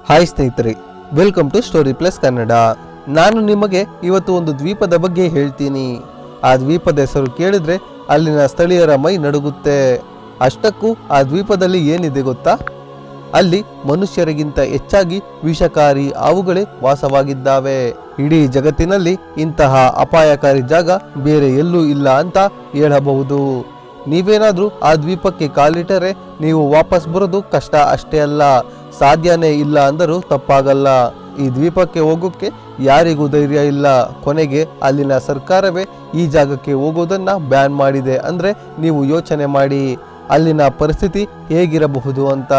Hi ಸ್ನೇಹಿತರೆ, welcome to story plus Kannada. ನಾನು ನಿಮಗೆ ಇವತ್ತು ಒಂದು ದ್ವೀಪದ ಬಗ್ಗೆ ಹೇಳ್ತೀನಿ. ಆ ದ್ವೀಪದ ಹೆಸರು ಕೇಳಿದ್ರೆ ಅಲ್ಲಿನ ಸ್ಥಳೀಯರ ಮೈ ನಡುಗುತ್ತೆ. ಅಷ್ಟಕ್ಕೂ ಆ ದ್ವೀಪದಲ್ಲಿ ಏನಿದೆ ಗೊತ್ತಾ? ಅಲ್ಲಿ ಮನುಷ್ಯರಿಗಿಂತ ಹೆಚ್ಚಾಗಿ ವಿಷಕಾರಿ ಹಾವುಗಳೇ ವಾಸವಾಗಿದ್ದಾವೆ. ಇಡೀ ಜಗತ್ತಿನಲ್ಲಿ ಇಂತಹ ಅಪಾಯಕಾರಿ ಜಾಗ ಬೇರೆ ಎಲ್ಲೂ ಇಲ್ಲ ಅಂತ ಹೇಳಬಹುದು. ನೀವೇನಾದ್ರೂ ಆ ದ್ವೀಪಕ್ಕೆ ಕಾಲಿಟ್ಟರೆ ನೀವು ವಾಪಸ್ ಬರೋದು ಕಷ್ಟ ಅಷ್ಟೇ ಅಲ್ಲ, ಸಾಧ್ಯನೇ ಇಲ್ಲ ಅಂದರೂ ತಪ್ಪಾಗಲ್ಲ. ಈ ದ್ವೀಪಕ್ಕೆ ಹೋಗೋಕ್ಕೆ ಯಾರಿಗೂ ಧೈರ್ಯ ಇಲ್ಲ. ಕೊನೆಗೆ ಅಲ್ಲಿನ ಸರ್ಕಾರವೇ ಈ ಜಾಗಕ್ಕೆ ಹೋಗೋದನ್ನ ಬ್ಯಾನ್ ಮಾಡಿದೆ. ಅಂದ್ರೆ ನೀವು ಯೋಚನೆ ಮಾಡಿ ಅಲ್ಲಿನ ಪರಿಸ್ಥಿತಿ ಹೇಗಿರಬಹುದು ಅಂತ.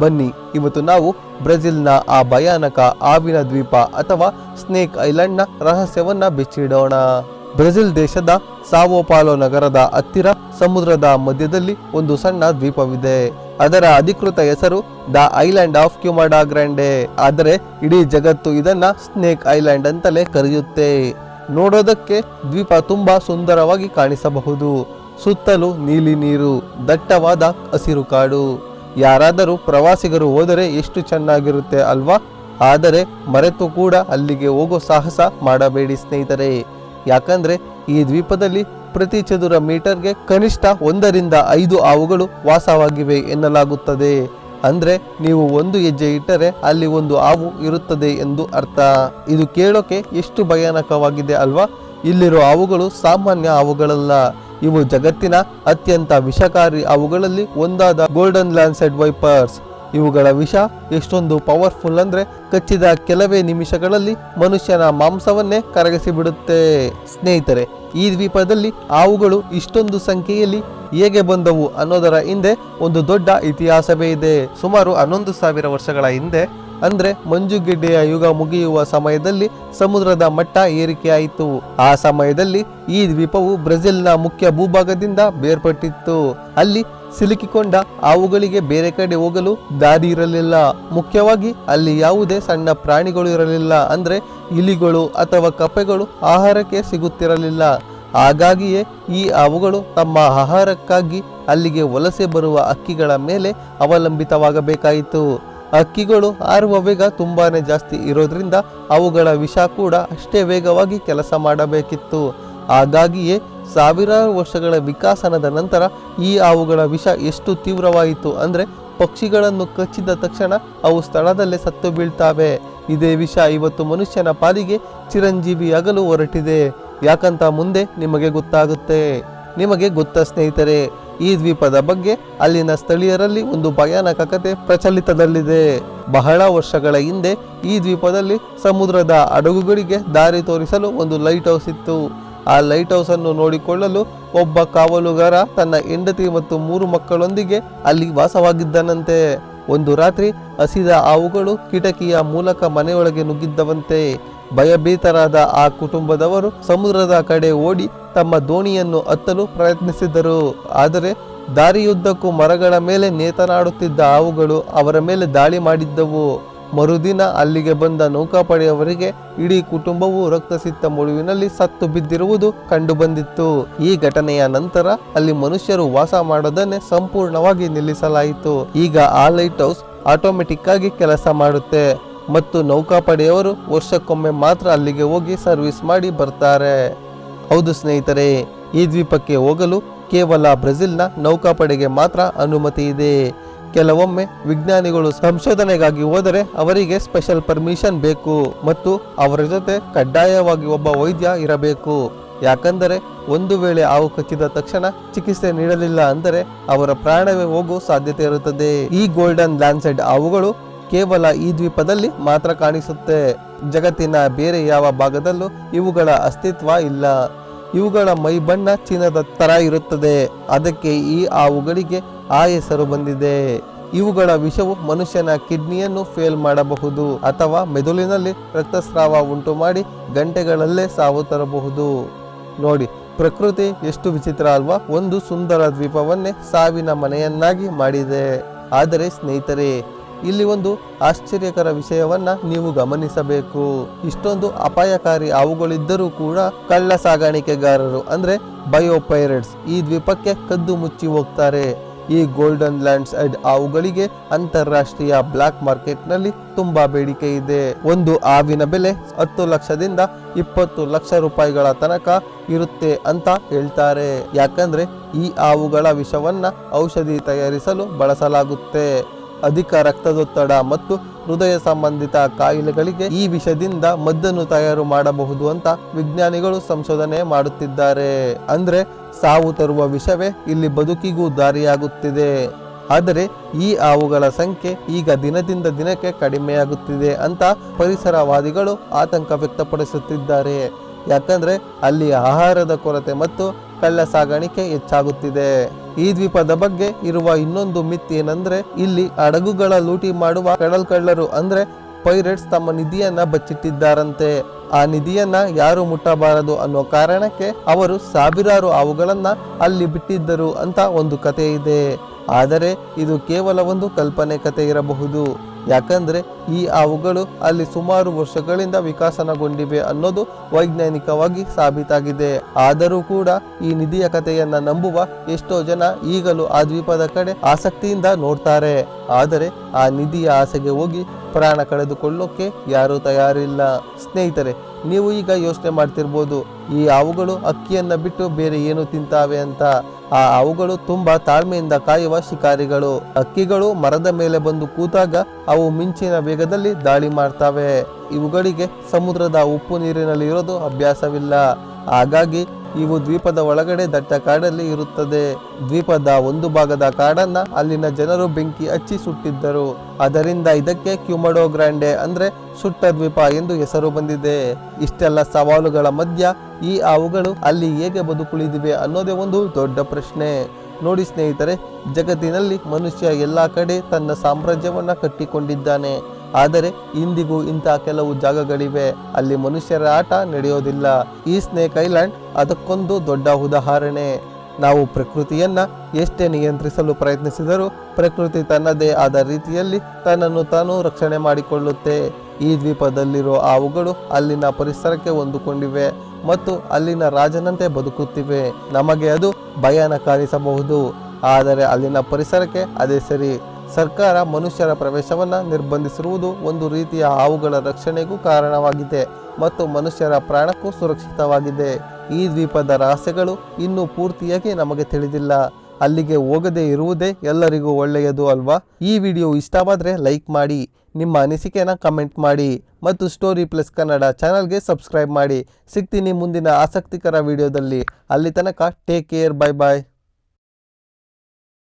ಬನ್ನಿ, ಇವತ್ತು ನಾವು ಬ್ರೆಜಿಲ್ನ ಆ ಭಯಾನಕ ಹಾವಿನ ದ್ವೀಪ ಅಥವಾ ಸ್ನೇಕ್ ಐಲ್ಯಾಂಡ್ನ ರಹಸ್ಯವನ್ನ ಬಿಚ್ಚಿಡೋಣ. ಬ್ರೆಜಿಲ್ ದೇಶದ ಸಾವೋ ಪಾಲೋ ನಗರದ ಹತ್ತಿರ ಸಮುದ್ರದ ಮಧ್ಯದಲ್ಲಿ ಒಂದು ಸಣ್ಣ ದ್ವೀಪವಿದೆ. ಅದರ ಅಧಿಕೃತ ಹೆಸರು ದ ಐಲ್ಯಾಂಡ್ ಆಫ್ ಕ್ಯುಮಡಾ ಗ್ರಾಂಡೆ. ಆದರೆ ಇಡೀ ಜಗತ್ತು ಇದನ್ನ ಸ್ನೇಕ್ ಐಲ್ಯಾಂಡ್ ಅಂತಲೇ ಕರೆಯುತ್ತೆ. ನೋಡೋದಕ್ಕೆ ದ್ವೀಪ ತುಂಬಾ ಸುಂದರವಾಗಿ ಕಾಣಿಸಬಹುದು. ಸುತ್ತಲೂ ನೀಲಿ ನೀರು, ದಟ್ಟವಾದ ಹಸಿರು ಕಾಡು. ಯಾರಾದರೂ ಪ್ರವಾಸಿಗರು ಹೋದರೆ ಎಷ್ಟು ಚೆನ್ನಾಗಿರುತ್ತೆ ಅಲ್ವಾ? ಆದರೆ ಮರೆತು ಕೂಡ ಅಲ್ಲಿಗೆ ಹೋಗೋ ಸಾಹಸ ಮಾಡಬೇಡಿ ಸ್ನೇಹಿತರೆ. ಯಾಕಂದ್ರೆ ಈ ದ್ವೀಪದಲ್ಲಿ ಪ್ರತಿ ಚದುರ ಮೀಟರ್ಗೆ ಕನಿಷ್ಠ 1 ರಿಂದ 5 ಹಾವುಗಳು ವಾಸವಾಗಿವೆ ಎನ್ನಲಾಗುತ್ತದೆ. ಅಂದ್ರೆ ನೀವು ಒಂದು ಹೆಜ್ಜೆ ಇಟ್ಟರೆ ಅಲ್ಲಿ ಒಂದು ಹಾವು ಇರುತ್ತದೆ ಎಂದು ಅರ್ಥ. ಇದು ಕೇಳೋಕೆ ಎಷ್ಟು ಭಯಾನಕವಾಗಿದೆ ಅಲ್ವಾ? ಇಲ್ಲಿರೋ ಹಾವುಗಳು ಸಾಮಾನ್ಯ ಹಾವುಗಳಲ್ಲ. ಇವು ಜಗತ್ತಿನ ಅತ್ಯಂತ ವಿಷಕಾರಿ ಹಾವುಗಳಲ್ಲಿ ಒಂದಾದ ಗೋಲ್ಡನ್ ಲ್ಯಾನ್ಸೆಡ್ ವೈಪರ್ಸ್. ಇವುಗಳ ವಿಷ ಎಷ್ಟೊಂದು ಪವರ್ಫುಲ್ ಅಂದ್ರೆ ಕಚ್ಚಿದ ಕೆಲವೇ ನಿಮಿಷಗಳಲ್ಲಿ ಮನುಷ್ಯನ ಮಾಂಸವನ್ನೇ ಕರಗಿಸಿಬಿಡುತ್ತೆ. ಸ್ನೇಹಿತರೆ, ಈ ದ್ವೀಪದಲ್ಲಿ ಹಾವುಗಳು ಇಷ್ಟೊಂದು ಸಂಖ್ಯೆಯಲ್ಲಿ ಹೇಗೆ ಬಂದವು ಅನ್ನೋದರ ಹಿಂದೆ ಒಂದು ದೊಡ್ಡ ಇತಿಹಾಸವೇ ಇದೆ. ಸುಮಾರು 11,000 ವರ್ಷಗಳ ಹಿಂದೆ, ಅಂದ್ರೆ ಮಂಜುಗೆಡ್ಡೆಯ ಯುಗ ಮುಗಿಯುವ ಸಮಯದಲ್ಲಿ ಸಮುದ್ರದ ಮಟ್ಟ ಏರಿಕೆಯಾಯಿತು. ಆ ಸಮಯದಲ್ಲಿ ಈ ದ್ವೀಪವು ಬ್ರೆಜಿಲ್ನ ಮುಖ್ಯ ಭೂಭಾಗದಿಂದ ಬೇರ್ಪಟ್ಟಿತ್ತು. ಅಲ್ಲಿ ಸಿಲುಕಿಕೊಂಡ ಹಾವುಗಳಿಗೆ ಬೇರೆ ಕಡೆ ಹೋಗಲು ದಾರಿ ಇರಲಿಲ್ಲ. ಮುಖ್ಯವಾಗಿ ಅಲ್ಲಿ ಯಾವುದೇ ಸಣ್ಣ ಪ್ರಾಣಿಗಳು ಇರಲಿಲ್ಲ. ಅಂದ್ರೆ ಇಲಿಗಳು ಅಥವಾ ಕಪ್ಪೆಗಳು ಆಹಾರಕ್ಕೆ ಸಿಗುತ್ತಿರಲಿಲ್ಲ. ಹಾಗಾಗಿಯೇ ಈ ಹಾವುಗಳು ತಮ್ಮ ಆಹಾರಕ್ಕಾಗಿ ಅಲ್ಲಿಗೆ ವಲಸೆ ಬರುವ ಹಕ್ಕಿಗಳ ಮೇಲೆ ಅವಲಂಬಿತವಾಗಬೇಕಾಯಿತು. ಹಕ್ಕಿಗಳು ಹಾರುವ ವೇಗ ತುಂಬಾನೇ ಜಾಸ್ತಿ ಇರೋದ್ರಿಂದ ಅವುಗಳ ವಿಷ ಕೂಡ ಅಷ್ಟೇ ವೇಗವಾಗಿ ಕೆಲಸ ಮಾಡಬೇಕಿತ್ತು. ಹಾಗಾಗಿಯೇ ಸಾವಿರಾರು ವರ್ಷಗಳ ವಿಕಾಸನದ ನಂತರ ಈ ಹಾವುಗಳ ವಿಷ ಎಷ್ಟು ತೀವ್ರವಾಯಿತು ಅಂದ್ರೆ ಪಕ್ಷಿಗಳನ್ನು ಕಚ್ಚಿದ ತಕ್ಷಣ ಅವು ಸ್ಥಳದಲ್ಲೇ ಸತ್ತು ಬೀಳ್ತಾವೆ. ಇದೇ ವಿಷ ಇವತ್ತು ಮನುಷ್ಯನ ಪಾಲಿಗೆ ಚಿರಂಜೀವಿಯಾಗಲು ಹೊರಟಿದೆ. ಯಾಕಂತ ಮುಂದೆ ನಿಮಗೆ ಗೊತ್ತಾಗುತ್ತೆ. ನಿಮಗೆ ಗೊತ್ತಾ ಸ್ನೇಹಿತರೆ, ಈ ದ್ವೀಪದ ಬಗ್ಗೆ ಅಲ್ಲಿನ ಸ್ಥಳೀಯರಲ್ಲಿ ಒಂದು ಭಯಾನಕ ಕತೆ ಪ್ರಚಲಿತದಲ್ಲಿದೆ. ಬಹಳ ವರ್ಷಗಳ ಹಿಂದೆ ಈ ದ್ವೀಪದಲ್ಲಿ ಸಮುದ್ರದ ಹಡಗುಗಳಿಗೆ ದಾರಿ ತೋರಿಸಲು ಒಂದು ಲೈಟ್ ಹೌಸ್ ಇತ್ತು. ಆ ಲೈಟ್ ಹೌಸ್ ಅನ್ನು ನೋಡಿಕೊಳ್ಳಲು ಒಬ್ಬ ಕಾವಲುಗಾರ ತನ್ನ ಹೆಂಡತಿ ಮತ್ತು 3 ಮಕ್ಕಳೊಂದಿಗೆ ಅಲ್ಲಿ ವಾಸವಾಗಿದ್ದನಂತೆ. ಒಂದು ರಾತ್ರಿ ಹಸಿದ ಹಾವುಗಳು ಕಿಟಕಿಯ ಮೂಲಕ ಮನೆಯೊಳಗೆ ನುಗ್ಗಿದ್ದವಂತೆ. ಭಯಭೀತರಾದ ಆ ಕುಟುಂಬದವರು ಸಮುದ್ರದ ಕಡೆ ಓಡಿ ತಮ್ಮ ದೋಣಿಯನ್ನು ಹತ್ತಲು ಪ್ರಯತ್ನಿಸಿದರು. ಆದರೆ ದಾರಿಯುದ್ದಕ್ಕೂ ಮರಗಳ ಮೇಲೆ ನೇತನಾಡುತ್ತಿದ್ದ ಹಾವುಗಳು ಅವರ ಮೇಲೆ ದಾಳಿ ಮಾಡಿದ್ದವು. ಮರುದಿನ ಅಲ್ಲಿಗೆ ಬಂದ ನೌಕಾಪಡೆಯವರಿಗೆ ಇಡೀ ಕುಟುಂಬವು ರಕ್ತಸಿಕ್ತ ಮುಳುವಿನಲ್ಲಿ ಸತ್ತು ಬಿದ್ದಿರುವುದು ಕಂಡು ಬಂದಿತ್ತು. ಈ ಘಟನೆಯ ನಂತರ ಅಲ್ಲಿ ಮನುಷ್ಯರು ವಾಸ ಮಾಡೋದನ್ನೇ ಸಂಪೂರ್ಣವಾಗಿ ನಿಲ್ಲಿಸಲಾಯಿತು. ಈಗ ಆ ಲೈಟ್ ಹೌಸ್ ಆಟೋಮೆಟಿಕ್ ಆಗಿ ಕೆಲಸ ಮಾಡುತ್ತೆ ಮತ್ತು ನೌಕಾಪಡೆಯವರು ವರ್ಷಕ್ಕೊಮ್ಮೆ ಮಾತ್ರ ಅಲ್ಲಿಗೆ ಹೋಗಿ ಸರ್ವಿಸ್ ಮಾಡಿ ಬರ್ತಾರೆ. ಹೌದು ಸ್ನೇಹಿತರೆ, ಈ ದ್ವೀಪಕ್ಕೆ ಹೋಗಲು ಕೇವಲ ಬ್ರೆಜಿಲ್ನ ನೌಕಾಪಡೆಗೆ ಮಾತ್ರ ಅನುಮತಿ ಇದೆ. ಕೆಲವೊಮ್ಮೆ ವಿಜ್ಞಾನಿಗಳು ಸಂಶೋಧನೆಗಾಗಿ ಹೋದರೆ ಅವರಿಗೆ ಸ್ಪೆಷಲ್ ಪರ್ಮಿಷನ್ ಬೇಕು ಮತ್ತು ಅವರ ಜೊತೆ ಕಡ್ಡಾಯವಾಗಿ ಒಬ್ಬ ವೈದ್ಯ ಇರಬೇಕು. ಯಾಕಂದರೆ ಒಂದು ವೇಳೆ ಹಾವು ಕಚ್ಚಿದ ತಕ್ಷಣ ಚಿಕಿತ್ಸೆ ನೀಡಲಿಲ್ಲ ಅಂದರೆ ಅವರ ಪ್ರಾಣವೇ ಹೋಗೋ ಸಾಧ್ಯತೆ ಇರುತ್ತದೆ. ಈ ಗೋಲ್ಡನ್ ಲ್ಯಾನ್ಸೆಡ್ ಹಾವುಗಳು ಕೇವಲ ಈ ದ್ವೀಪದಲ್ಲಿ ಮಾತ್ರ ಕಾಣಿಸುತ್ತೆ. ಜಗತ್ತಿನ ಬೇರೆ ಯಾವ ಭಾಗದಲ್ಲೂ ಇವುಗಳ ಅಸ್ತಿತ್ವ ಇಲ್ಲ. ಇವುಗಳ ಮೈ ಬಣ್ಣ ಚಿನ್ನದ ತರ ಇರುತ್ತದೆ. ಅದಕ್ಕೆ ಈ ಹಾವುಗಳಿಗೆ ಆ ಹೆಸರು ಬಂದಿದೆ. ಇವುಗಳ ವಿಷವು ಮನುಷ್ಯನ ಕಿಡ್ನಿಯನ್ನು ಫೇಲ್ ಮಾಡಬಹುದು ಅಥವಾ ಮೆದುಳಿನಲ್ಲಿ ರಕ್ತಸ್ರಾವ ಉಂಟು ಮಾಡಿ ಗಂಟೆಗಳಲ್ಲೇ ಸಾವು ತರಬಹುದು. ನೋಡಿ, ಪ್ರಕೃತಿ ಎಷ್ಟು ವಿಚಿತ್ರ ಅಲ್ವಾ? ಒಂದು ಸುಂದರ ದ್ವೀಪವನ್ನೇ ಸಾವಿನ ಮನೆಯನ್ನಾಗಿ ಮಾಡಿದೆ. ಆದರೆ ಸ್ನೇಹಿತರೆ, ಇಲ್ಲಿ ಒಂದು ಆಶ್ಚರ್ಯಕರ ವಿಷಯವನ್ನ ನೀವು ಗಮನಿಸಬೇಕು. ಇಷ್ಟೊಂದು ಅಪಾಯಕಾರಿ ಹಾವುಗಳಿದ್ದರೂ ಕೂಡ ಕಳ್ಳ ಸಾಗಾಣಿಕೆಗಾರರು ಅಂದ್ರೆ ಬಯೋ ಪೈರೇಟ್ಸ್ ಈ ದ್ವೀಪಕ್ಕೆ ಕದ್ದು ಮುಚ್ಚಿ ಹೋಗ್ತಾರೆ. ಈ ಗೋಲ್ಡನ್ ಲ್ಯಾಂಡ್ಸ್ಡೈಡ್ ಹಾವುಗಳಿಗೆ ಅಂತಾರಾಷ್ಟ್ರೀಯ ಬ್ಲಾಕ್ ಮಾರ್ಕೆಟ್ನಲ್ಲಿ ತುಂಬಾ ಬೇಡಿಕೆ ಇದೆ. ಒಂದು ಹಾವಿನ ಬೆಲೆ 10 ಲಕ್ಷದಿಂದ 20 ಲಕ್ಷ ರೂಪಾಯಿಗಳ ತನಕ ಇರುತ್ತೆ ಅಂತ ಹೇಳ್ತಾರೆ. ಯಾಕಂದ್ರೆ ಈ ಹಾವುಗಳ ವಿಷವನ್ನ ಔಷಧಿ ತಯಾರಿಸಲು ಬಳಸಲಾಗುತ್ತೆ. ಅಧಿಕ ರಕ್ತದೊತ್ತಡ ಮತ್ತು ಹೃದಯ ಸಂಬಂಧಿತ ಕಾಯಿಲೆಗಳಿಗೆ ಈ ವಿಷದಿಂದ ಮದ್ದನ್ನು ತಯಾರು ಮಾಡಬಹುದು ಅಂತ ವಿಜ್ಞಾನಿಗಳು ಸಂಶೋಧನೆ ಮಾಡುತ್ತಿದ್ದಾರೆ. ಅಂದ್ರೆ ಸಾವು ತರುವ ವಿಷವೇ ಇಲ್ಲಿ ಬದುಕಿಗೂ ದಾರಿಯಾಗುತ್ತಿದೆ. ಆದರೆ ಈ ಹಾವುಗಳ ಸಂಖ್ಯೆ ಈಗ ದಿನದಿಂದ ದಿನಕ್ಕೆ ಕಡಿಮೆಯಾಗುತ್ತಿದೆ ಅಂತ ಪರಿಸರವಾದಿಗಳು ಆತಂಕ ವ್ಯಕ್ತಪಡಿಸುತ್ತಿದ್ದಾರೆ. ಯಾಕಂದ್ರೆ ಅಲ್ಲಿ ಆಹಾರದ ಕೊರತೆ ಮತ್ತು ಕಳ್ಳ ಸಾಗಾಣಿಕೆ ಹೆಚ್ಚಾಗುತ್ತಿದೆ. ಈ ದ್ವೀಪದ ಬಗ್ಗೆ ಇರುವ ಇನ್ನೊಂದು ಮಿತ್ ಏನಂದ್ರೆ ಇಲ್ಲಿ ಹಡಗುಗಳ ಲೂಟಿ ಮಾಡುವ ಕಳ್ಳರು ಅಂದ್ರೆ ಪೈರೇಟ್ಸ್ ತಮ್ಮ ನಿಧಿಯನ್ನ ಬಚ್ಚಿಟ್ಟಿದ್ದಾರಂತೆ. ಆ ನಿಧಿಯನ್ನ ಯಾರು ಮುಟ್ಟಬಾರದು ಅನ್ನೋ ಕಾರಣಕ್ಕೆ ಅವರು ಸಾವಿರಾರು ಹಾವುಗಳನ್ನ ಅಲ್ಲಿ ಬಿಟ್ಟಿದ್ದರು ಅಂತ ಒಂದು ಕತೆ ಇದೆ. ಆದರೆ ಇದು ಕೇವಲ ಒಂದು ಕಲ್ಪನೆ ಕತೆ ಇರಬಹುದು. ಯಾಕಂದ್ರೆ ಈ ಹಾವುಗಳು ಅಲ್ಲಿ ಸುಮಾರು ವರ್ಷಗಳಿಂದ ವಿಕಸನಗೊಂಡಿವೆ ಅನ್ನೋದು ವೈಜ್ಞಾನಿಕವಾಗಿ ಸಾಬೀತಾಗಿದೆ. ಆದರೂ ಕೂಡ ಈ ನಿಧಿಯ ಕಥೆಯನ್ನ ನಂಬುವ ಎಷ್ಟೋ ಜನ ಈಗಲೂ ಆ ದ್ವೀಪದ ಕಡೆ ಆಸಕ್ತಿಯಿಂದ ನೋಡ್ತಾರೆ. ಆದರೆ ಆ ನಿಧಿಯ ಆಸೆಗೆ ಹೋಗಿ ಪ್ರಾಣ ಕಳೆದುಕೊಳ್ಳೋಕೆ ಯಾರೂ ತಯಾರಿಲ್ಲ. ಸ್ನೇಹಿತರೆ, ನೀವು ಈಗ ಯೋಚನೆ ಮಾಡ್ತಿರ್ಬೋದು, ಈ ಹಾವುಗಳು ಅಕ್ಕಿಯನ್ನ ಬಿಟ್ಟು ಬೇರೆ ಏನು ತಿಂತಾವೆ ಅಂತ. ಆ ಹಾವುಗಳು ತುಂಬಾ ತಾಳ್ಮೆಯಿಂದ ಕಾಯುವ ಶಿಕಾರಿಗಳು. ಹಕ್ಕಿಗಳು ಮರದ ಮೇಲೆ ಬಂದು ಕೂತಾಗ ಅವು ಮಿಂಚಿನ ವೇಗದಲ್ಲಿ ದಾಳಿ ಮಾಡ್ತವೆ. ಇವುಗಳಿಗೆ ಸಮುದ್ರದ ಉಪ್ಪು ನೀರಿನಲ್ಲಿ ಇರೋದು ಅಭ್ಯಾಸವಿಲ್ಲ. ಹಾಗಾಗಿ ಇವು ದ್ವೀಪದ ಒಳಗಡೆ ದಟ್ಟ ಕಾಡಲ್ಲಿ ಇರುತ್ತದೆ. ದ್ವೀಪದ ಒಂದು ಭಾಗದ ಕಾಡನ್ನ ಅಲ್ಲಿನ ಜನರು ಬೆಂಕಿ ಹಚ್ಚಿ ಸುಟ್ಟಿದ್ದರು. ಅದರಿಂದ ಇದಕ್ಕೆ ಕ್ಯುಮಡೋ ಗ್ರಾಂಡೆ ಅಂದ್ರೆ ಸುಟ್ಟ ದ್ವೀಪ ಎಂದು ಹೆಸರು ಬಂದಿದೆ. ಇಷ್ಟೆಲ್ಲ ಸವಾಲುಗಳ ಮಧ್ಯ ಈ ಹಾವುಗಳು ಅಲ್ಲಿ ಹೇಗೆ ಬದುಕುಳಿದಿವೆ ಅನ್ನೋದೇ ಒಂದು ದೊಡ್ಡ ಪ್ರಶ್ನೆ. ನೋಡಿ ಸ್ನೇಹಿತರೆ, ಜಗತ್ತಿನಲ್ಲಿ ಮನುಷ್ಯ ಎಲ್ಲಾ ಕಡೆ ತನ್ನ ಸಾಮ್ರಾಜ್ಯವನ್ನ ಕಟ್ಟಿಕೊಂಡಿದ್ದಾನೆ. ಆದರೆ ಇಂದಿಗೂ ಇಂಥ ಕೆಲವು ಜಾಗಗಳಿವೆ ಅಲ್ಲಿ ಮನುಷ್ಯರ ಆಟ ನಡೆಯೋದಿಲ್ಲ. ಈ ಸ್ನೇಕ್ ಐಲ್ಯಾಂಡ್ ಅದಕ್ಕೊಂದು ದೊಡ್ಡ ಉದಾಹರಣೆ. ನಾವು ಪ್ರಕೃತಿಯನ್ನ ಎಷ್ಟೇ ನಿಯಂತ್ರಿಸಲು ಪ್ರಯತ್ನಿಸಿದರೂ ಪ್ರಕೃತಿ ತನ್ನದೇ ಆದ ರೀತಿಯಲ್ಲಿ ತನ್ನನ್ನು ತಾನು ರಕ್ಷಣೆ ಮಾಡಿಕೊಳ್ಳುತ್ತೆ. ಈ ದ್ವೀಪದಲ್ಲಿರೋ ಹಾವುಗಳು ಅಲ್ಲಿನ ಪರಿಸರಕ್ಕೆ ಹೊಂದಿಕೊಂಡಿವೆ ಮತ್ತು ಅಲ್ಲಿನ ರಾಜನಂತೆ ಬದುಕುತ್ತಿವೆ. ನಮಗೆ ಅದು ಭಯಾನಕ ಅನಿಸಬಹುದು, ಆದರೆ ಅಲ್ಲಿನ ಪರಿಸರಕ್ಕೆ ಅದೇ ಸರಿ. ಸರ್ಕಾರ ಮನುಷ್ಯರ ಪ್ರವೇಶವನ್ನು ನಿರ್ಬಂಧಿಸಿರುವುದು ಒಂದು ರೀತಿಯ ಹಾವುಗಳ ರಕ್ಷಣೆಗೂ ಕಾರಣವಾಗಿದೆ ಮತ್ತು ಮನುಷ್ಯರ ಪ್ರಾಣಕ್ಕೂ ಸುರಕ್ಷಿತವಾಗಿದೆ. ಈ ದ್ವೀಪದ ರಹಸ್ಯಗಳು ಇನ್ನೂ ಪೂರ್ತಿಯಾಗಿ ನಮಗೆ ತಿಳಿದಿಲ್ಲ. ಅಲ್ಲಿಗೆ ಹೋಗದೇ ಇರುವುದೇ ಎಲ್ಲರಿಗೂ ಒಳ್ಳೆಯದು ಅಲ್ವಾ? ಈ ವಿಡಿಯೋ ಇಷ್ಟವಾದರೆ ಲೈಕ್ ಮಾಡಿ, ನಿಮ್ಮ ಅನಿಸಿಕೆನ ಕಮೆಂಟ್ ಮಾಡಿ ಮತ್ತು ಸ್ಟೋರಿ ಪ್ಲಸ್ ಕನ್ನಡ ಚಾನಲ್ಗೆ ಸಬ್ಸ್ಕ್ರೈಬ್ ಮಾಡಿ. ಸಿಗ್ತೀನಿ ಮುಂದಿನ ಆಸಕ್ತಿಕರ ವಿಡಿಯೋದಲ್ಲಿ. ಅಲ್ಲಿ ತನಕ ಟೇಕ್ ಕೇರ್, ಬೈ ಬಾಯ್.